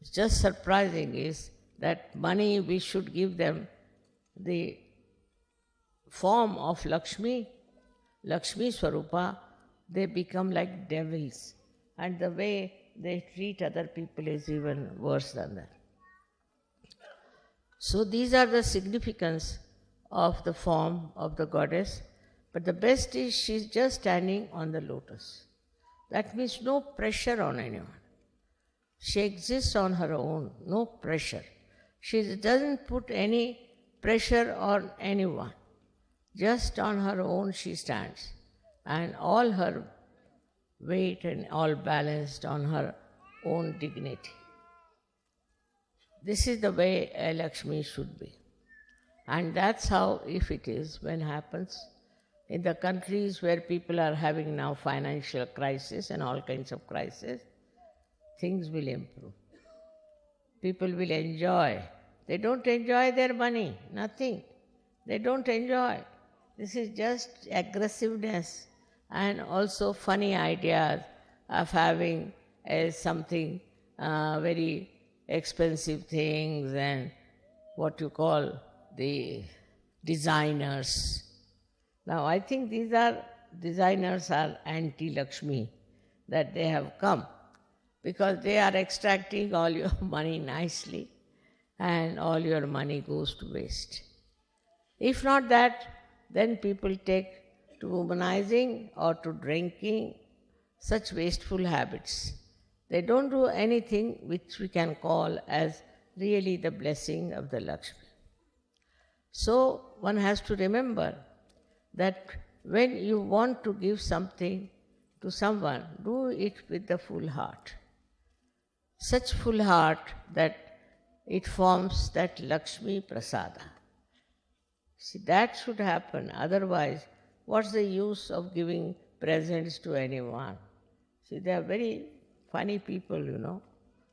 It's just surprising is that money we should give them the form of Lakshmi, Lakshmi Swarupa, they become like devils. And the way they treat other people is even worse than that. So these are the significance of the form of the goddess. But the best is she's just standing on the lotus. That means no pressure on anyone. She exists on her own, no pressure. She doesn't put any pressure on anyone. Just on her own she stands. And all her weight and all balanced on her own dignity. This is the way a Lakshmi should be. And that's how, if it is, when happens, in the countries where people are having now financial crisis and all kinds of crisis, things will improve. People will enjoy. They don't enjoy their money, nothing. They don't enjoy. This is just aggressiveness and also funny ideas of having something very expensive things and what you call the designers. Now I think these designers are anti-Lakshmi, that they have come because they are extracting all your money nicely and all your money goes to waste. If not that, then people take to womanizing or to drinking, such wasteful habits. They don't do anything which we can call as really the blessing of the Lakshmi. So one has to remember that when you want to give something to someone, do it with the full heart. Such full heart that it forms that Lakshmi Prasada. See, that should happen. Otherwise, what's the use of giving presents to anyone? See, they are very funny people,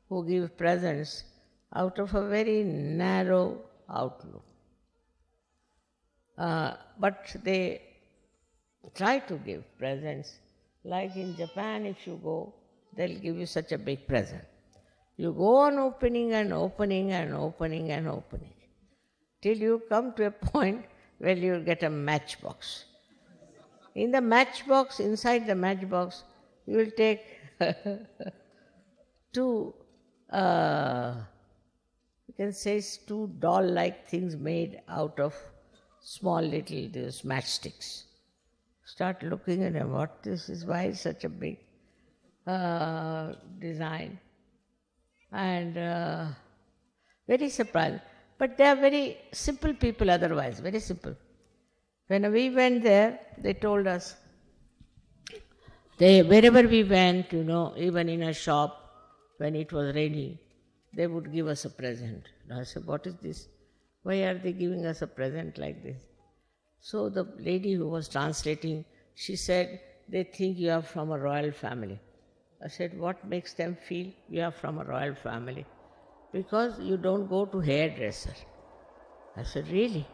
who give presents out of a very narrow outlook. But they try to give presents. Like in Japan, if you go, they'll give you such a big present. You go on opening and opening and opening and opening, till you come to a point where you'll get a matchbox. In the matchbox, inside the matchbox, you will take two, you can say two doll-like things made out of small little these matchsticks. Start looking at them, what this is, why is such a big design? And very surprised. But they are very simple people otherwise, very simple. When we went there, they told us, wherever we went, even in a shop, when it was raining, they would give us a present. And I said, what is this? Why are they giving us a present like this? So the lady who was translating, she said, they think you are from a royal family. I said, what makes them feel you are from a royal family? Because you don't go to hairdresser. I said, really?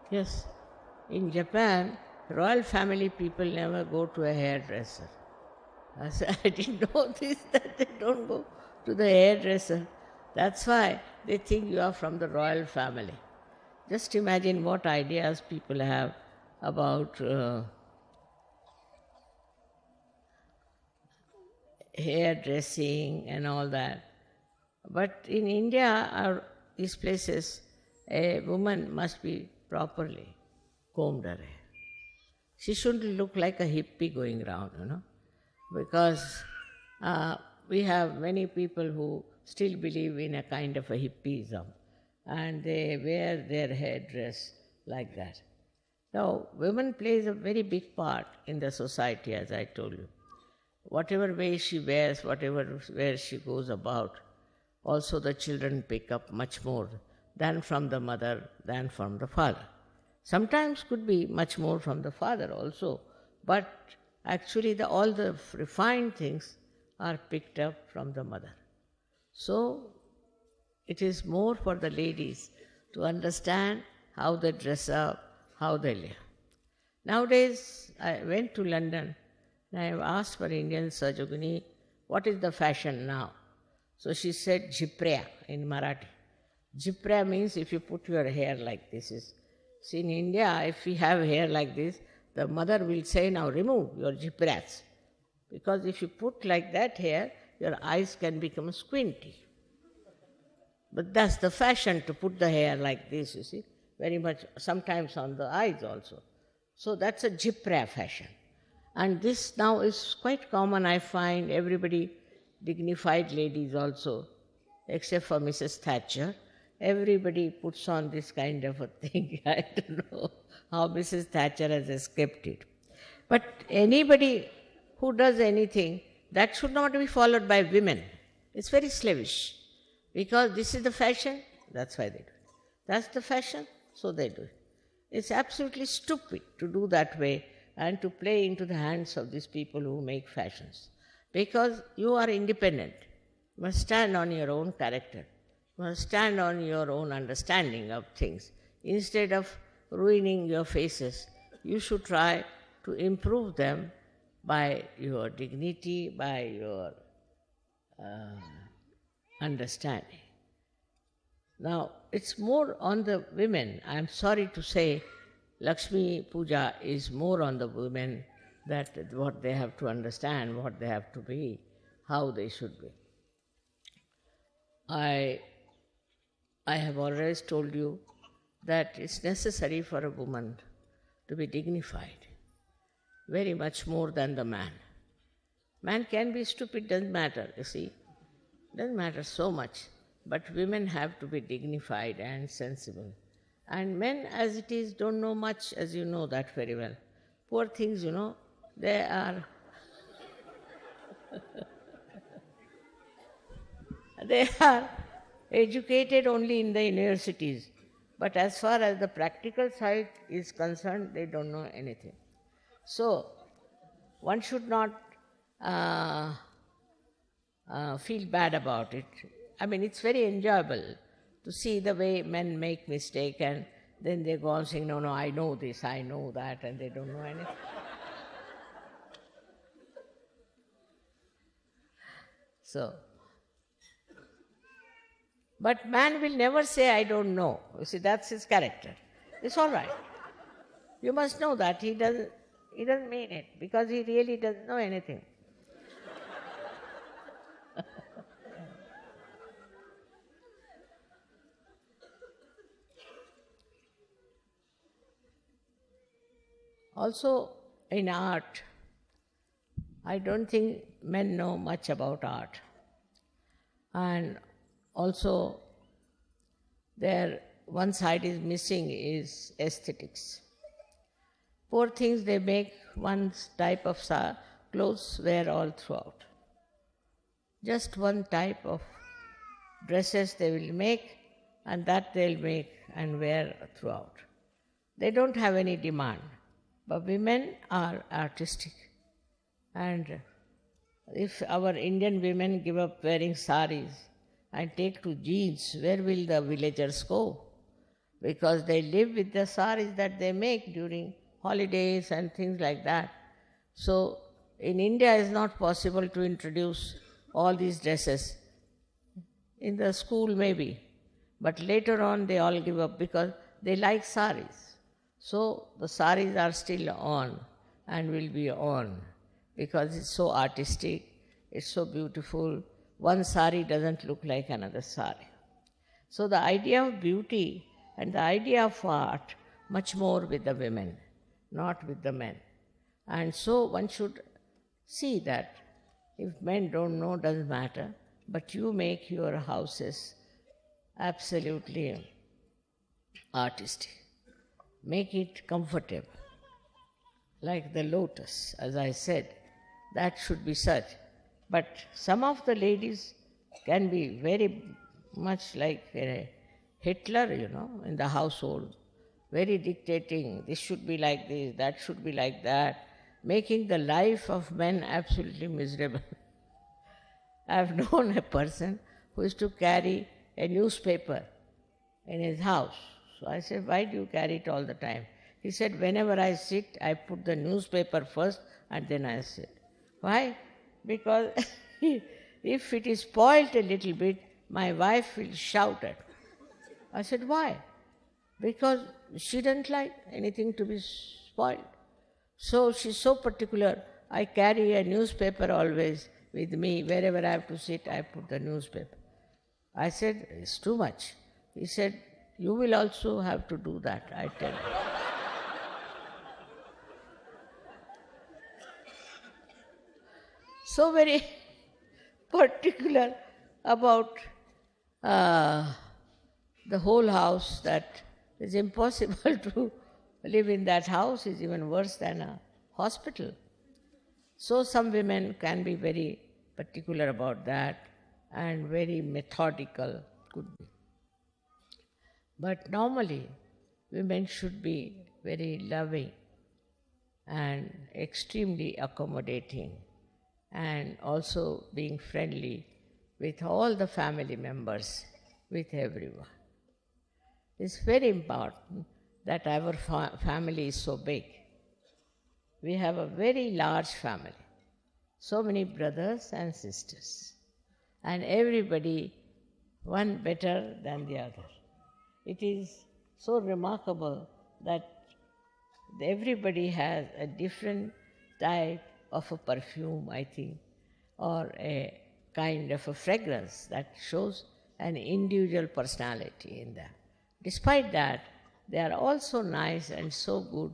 Yes. In Japan, royal family people never go to a hairdresser. I said, I didn't know this, that they don't go to the hairdresser. That's why they think you are from the royal family. Just imagine what ideas people have about hairdressing and all that. But in India, these places, a woman must be properly combed her hair. She shouldn't look like a hippie going around, because we have many people who still believe in a kind of a hippieism, and they wear their headdress like that. Now, women plays a very big part in the society, as I told you. Whatever way she wears, where she goes about, also the children pick up much more than from the mother, than from the father. Sometimes could be much more from the father also, but actually all the refined things are picked up from the mother. So it is more for the ladies to understand how they dress up, how they live. Nowadays, I went to London and I asked for Indian Sajogini, what is the fashion now? So she said Jiprya in Marathi. Jiprya means if you put your hair like this. See, in India, if we have hair like this, the mother will say, now remove your Jipryas. Because if you put like that hair, your eyes can become squinty. But that's the fashion, to put the hair like this, you see, very much, sometimes on the eyes also. So that's a Jiprya fashion. And this now is quite common, I find. Everybody, dignified ladies also, except for Mrs. Thatcher, everybody puts on this kind of a thing. I don't know how Mrs. Thatcher has escaped it. But anybody who does anything, that should not be followed by women. It's very slavish. Because this is the fashion, that's why they do it. That's the fashion, so they do it. It's absolutely stupid to do that way and to play into the hands of these people who make fashions. Because you are independent. You must stand on your own character. You must stand on your own understanding of things. Instead of ruining your faces, you should try to improve them by your dignity, by your understanding. Now, it's more on the women. I'm sorry to say, Lakshmi Puja is more on the women, that what they have to understand, what they have to be, how they should be. I have always told you that it's necessary for a woman to be dignified, very much more than the man. Man can be stupid, doesn't matter, you see. Doesn't matter so much. But women have to be dignified and sensible. And men, as it is, don't know much, as you know that very well. Poor things, you know, they are they are educated only in the universities. But as far as the practical side is concerned, they don't know anything. So, one should not feel bad about it. I mean, it's very enjoyable to see the way men make mistake and then they go on saying, no, I know this, I know that, and they don't know anything. So, but man will never say, I don't know. You see, that's his character. It's all right. You must know that. He doesn't mean it, because he really doesn't know anything. Also, in art, I don't think men know much about art. And also, one side is missing is aesthetics. Poor things, they make one type of clothes wear all throughout. Just one type of dresses they will make, and that they'll make and wear throughout. They don't have any demand. But women are artistic. And if our Indian women give up wearing saris and take to jeans, where will the villagers go? Because they live with the saris that they make during holidays and things like that. So in India it's not possible to introduce all these dresses. In the school maybe, but later on they all give up because they like saris. So the saris are still on and will be on because it's so artistic, it's so beautiful. One sari doesn't look like another sari. So the idea of beauty and the idea of art much more with the women, not with the men. And so one should see that if men don't know, doesn't matter, but you make your houses absolutely artistic. Make it comfortable, like the lotus, as I said, that should be such. But some of the ladies can be very much like Hitler, you know, in the household, very dictating, this should be like this, that should be like that, making the life of men absolutely miserable. I have known a person who used to carry a newspaper in his house. So I said, why do you carry it all the time? He said, whenever I sit, I put the newspaper first and then I sit. Why? Because he if it is spoiled a little bit, my wife will shout at me. I said, why? Because she doesn't like anything to be spoiled. So she's so particular. I carry a newspaper always with me. Wherever I have to sit, I put the newspaper. I said, it's too much. He said, you will also have to do that, I tell you. So very particular about the whole house that it's impossible to live in that house. Is even worse than a hospital. So some women can be very particular about that and very methodical, could be. But normally, women should be very loving and extremely accommodating and also being friendly with all the family members, with everyone. It's very important that our family is so big. We have a very large family, so many brothers and sisters, and everybody one better than the other. It is so remarkable that everybody has a different type of a perfume, I think, or a kind of a fragrance that shows an individual personality in them. Despite that, they are all so nice and so good,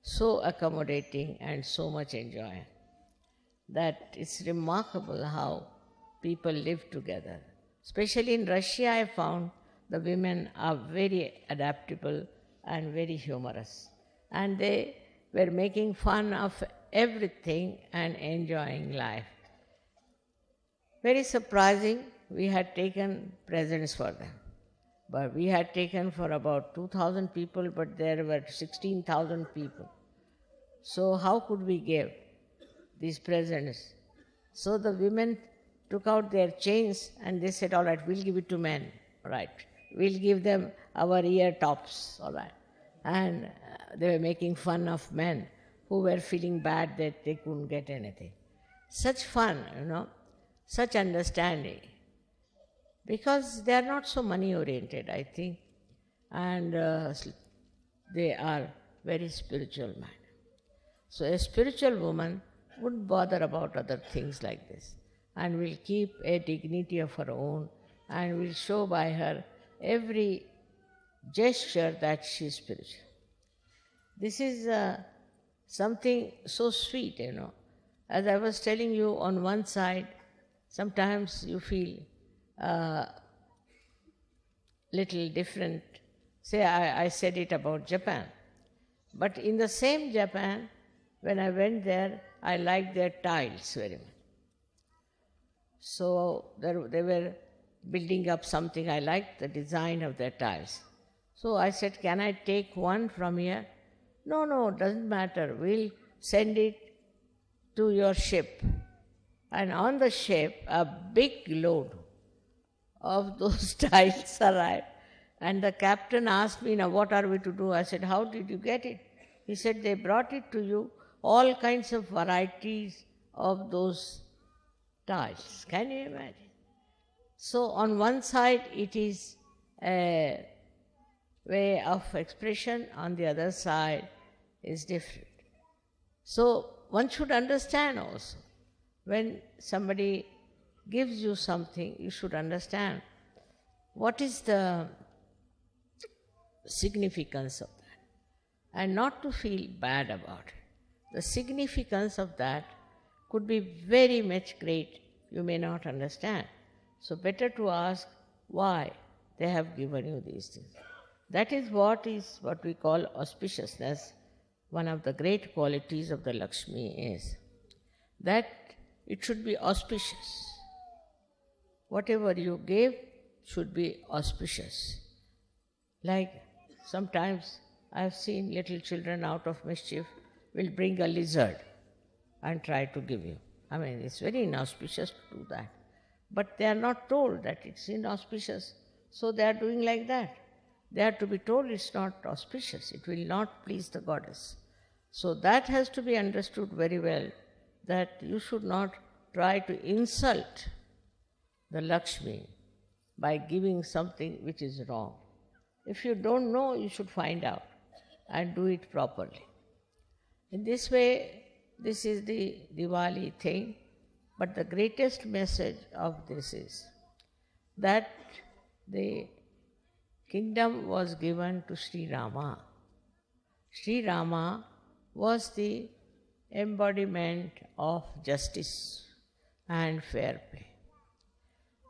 so accommodating and so much enjoying, that it's remarkable how people live together. Especially in Russia, I found the women are very adaptable and very humorous. And they were making fun of everything and enjoying life. Very surprising, we had taken presents for them. But we had taken for about 2,000 people, but there were 16,000 people. So how could we give these presents? So the women took out their chains and they said, all right, we'll give it to men, all right. We'll give them our ear tops, all right. And they were making fun of men who were feeling bad that they couldn't get anything. Such fun, such understanding. Because they are not so money-oriented, I think, and they are very spiritual minded. So a spiritual woman wouldn't bother about other things like this and will keep a dignity of her own and will show by her every gesture that she is spiritual. This is something so sweet, As I was telling you, on one side, sometimes you feel little different. Say, I said it about Japan. But in the same Japan, when I went there, I liked their tiles very much. So they were building up something. I liked the design of their tiles. So I said, can I take one from here? No, doesn't matter. We'll send it to your ship. And on the ship, a big load of those tiles arrived. And the captain asked me, now what are we to do? I said, how did you get it? He said, they brought it to you, all kinds of varieties of those tiles. Can you imagine? So on one side it is a way of expression, on the other side is different. So one should understand also, when somebody gives you something, you should understand what is the significance of that, and not to feel bad about it. The significance of that could be very much great, you may not understand. So better to ask why they have given you these things. That is what we call auspiciousness. One of the great qualities of the Lakshmi is that it should be auspicious. Whatever you give should be auspicious. Like sometimes I have seen little children out of mischief will bring a lizard and try to give you. I mean, it's very inauspicious to do that. But they are not told that it's inauspicious, so they are doing like that. They are to be told it's not auspicious, it will not please the goddess. So that has to be understood very well, that you should not try to insult the Lakshmi by giving something which is wrong. If you don't know, you should find out and do it properly. In this way, this is the Diwali thing, but the greatest message of this is that the kingdom was given to Sri Rama. Sri Rama was the embodiment of justice and fair play.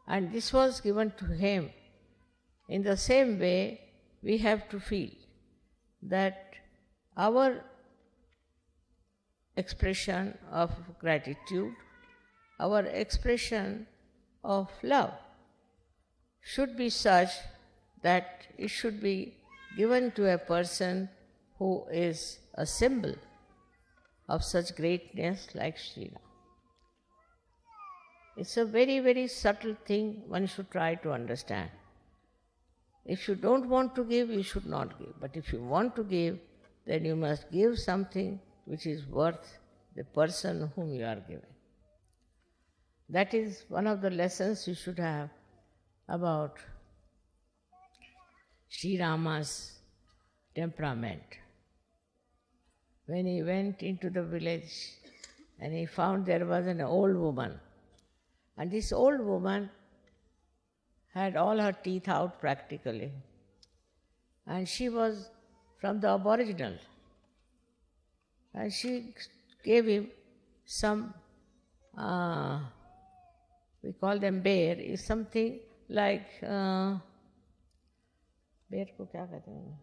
And this was given to him. In the same way, we have to feel that our expression of gratitude, our expression of love should be such that it should be given to a person who is a symbol of such greatness like Sri Ram. It's a very, very subtle thing one should try to understand. If you don't want to give, you should not give. But if you want to give, then you must give something which is worth the person whom you are giving. That is one of the lessons you should have about Sri Rama's temperament. When he went into the village and he found there was an old woman, and this old woman had all her teeth out practically, and she was from the Aboriginal, and she gave him some, we call them bear, is something like, bear ko kya kehte hain?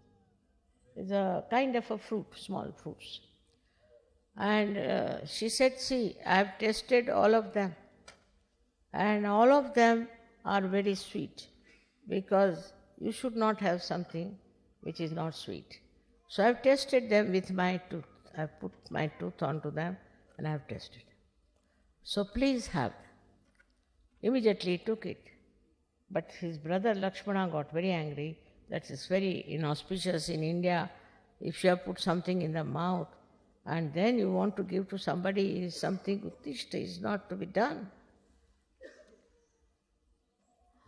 It's a kind of a fruit, small fruits. And she said, see, I have tasted all of them, and all of them are very sweet, because you should not have something which is not sweet. So I have tasted them with my tooth. I have put my tooth onto them and I have tasted. So please have them. Immediately he took it. But his brother Lakshmana got very angry. That is very inauspicious in India. If you have put something in the mouth and then you want to give to somebody, is something uttishta, is not to be done.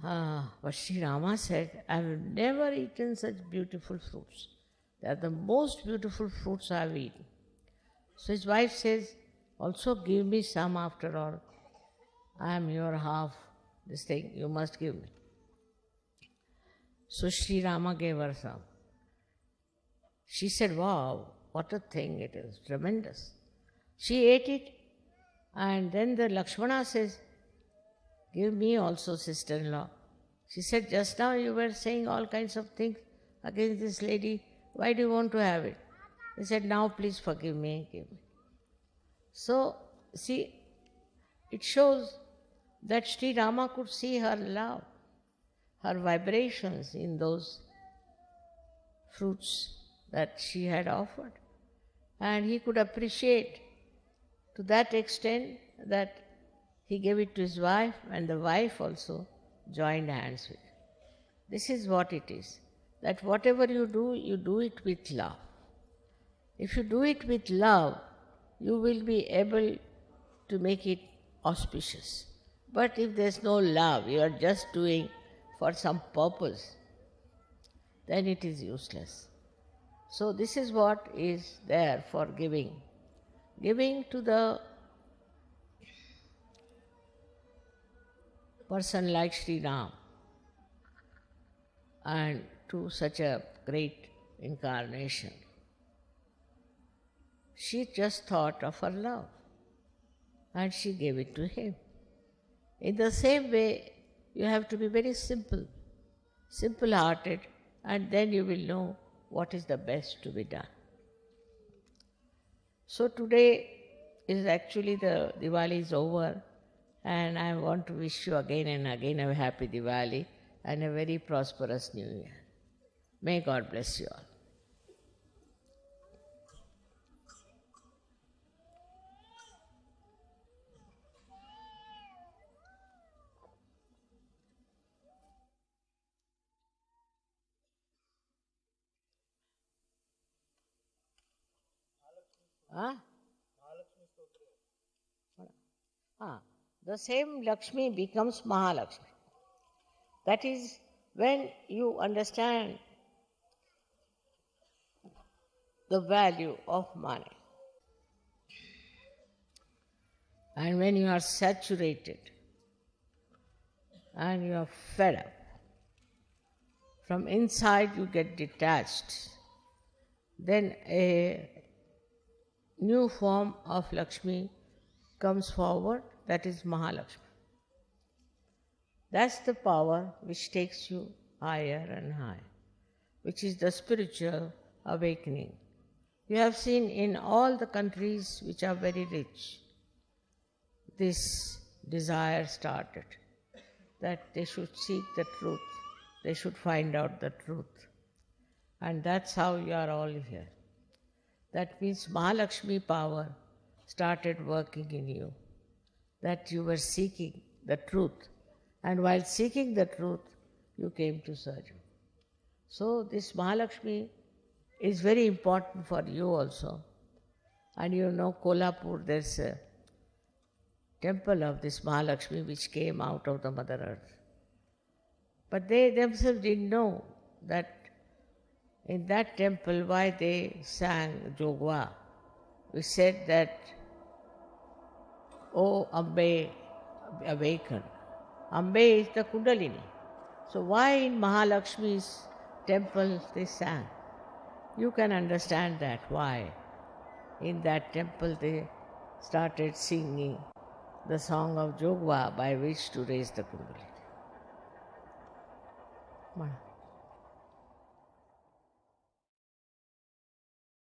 But Sri Rama said, I have never eaten such beautiful fruits. They are the most beautiful fruits I have eaten. So his wife says, also give me some after all. I am your half, this thing, you must give me. So Sri Rama gave her some. She said, wow, what a thing it is, tremendous. She ate it, and then the Lakshmana says, give me also, sister-in-law. She said, just now you were saying all kinds of things against this lady. Why do you want to have it? He said, now please forgive me, give me. So, see, it shows that Sri Rama could see her love, her vibrations in those fruits that she had offered. And he could appreciate to that extent that he gave it to his wife, and the wife also joined hands with it. This is what it is, that whatever you do it with love. If you do it with love, you will be able to make it auspicious. But if there's no love, you are just doing for some purpose, then it is useless. So this is what is there for giving. Giving to the person like Sri Ram and to such a great incarnation. She just thought of her love and she gave it to him. In the same way, you have to be very simple, simple-hearted, and then you will know what is the best to be done. So today is actually the Diwali is over, and I want to wish you again and again a happy Diwali and a very prosperous New Year. May God bless you all. the same Lakshmi becomes Mahalakshmi. That is when you understand the value of money. And when you are saturated and you are fed up, from inside you get detached, then a new form of Lakshmi comes forward, that is Mahalakshmi. That's the power which takes you higher and higher, which is the spiritual awakening. You have seen in all the countries which are very rich, this desire started, that they should seek the truth, they should find out the truth. And that's how you are all here. That means Mahalakshmi power started working in you, that you were seeking the truth. And while seeking the truth, you came to Sarju. So this Mahalakshmi is very important for you also. And you know, Kolhapur, there's a temple of this Mahalakshmi which came out of the Mother Earth. But they themselves didn't know that in that temple why they sang Jogwa. We said that, "Oh Ambe, awaken." Ambe is the Kundalini. So why in Mahalakshmi's temple they sang? You can understand that why. In that temple they started singing the song of Jogwa by which to raise the Kundalini.